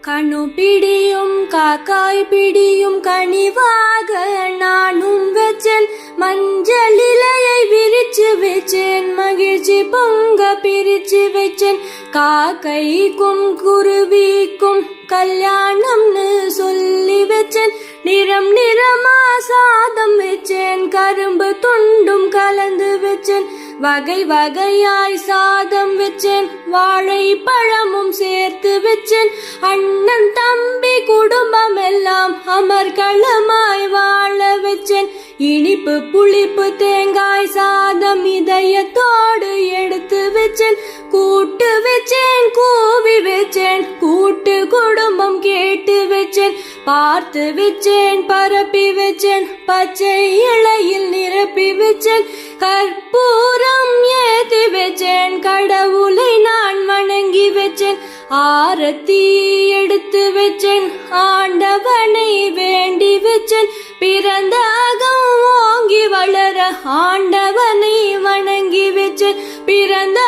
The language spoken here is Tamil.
கணு பிடியும் காக்காய் பிடியும் கனிவாக நானும் வச்சேன். மஞ்சள் இலையை விரிச்சு வச்சேன், மகிழ்ச்சி பொங்க பிரிச்சு வச்சேன். காக்கைக்கும் குருவிக்கும் கல்யாணம்னு சொல்லி வச்சேன். நிறம் நிறமா சாதம் வச்சேன், கரும்பு துண்டும் கலந்து வச்சேன். வகை வகையாய் சாதம் வச்சேன், வாழை பழமும் சேர்த்து வச்சேன். அண்ணன் தம்பி குடும்பம் எல்லாம் அமர்க்களமாய் வாழ வச்சேன். இனிப்பு புளிப்பு தேங்காய் சாதம் இதயத்தோடு எடுத்து வச்சேன். கூட்டு வச்சேன், கூவி வச்சேன், கூட்டு குடும்பம் கேட்டு வச்சேன். பார்த்து வச்சேன், பரப்பி வச்சேன், பச்சை இலையில் நிரப்பி வச்சேன். கற்பூரம் ஏத்தி வச்சேன், கடவுளை நான் வணங்கி வச்சேன். ஆரத்தி எடுத்து வச்சேன், ஆண்டவனை வேண்டி வச்சேன். பிறந்த அகம் ஓங்கி வளர ஆண்டவனை வணங்கி வச்சேன். பிறந்த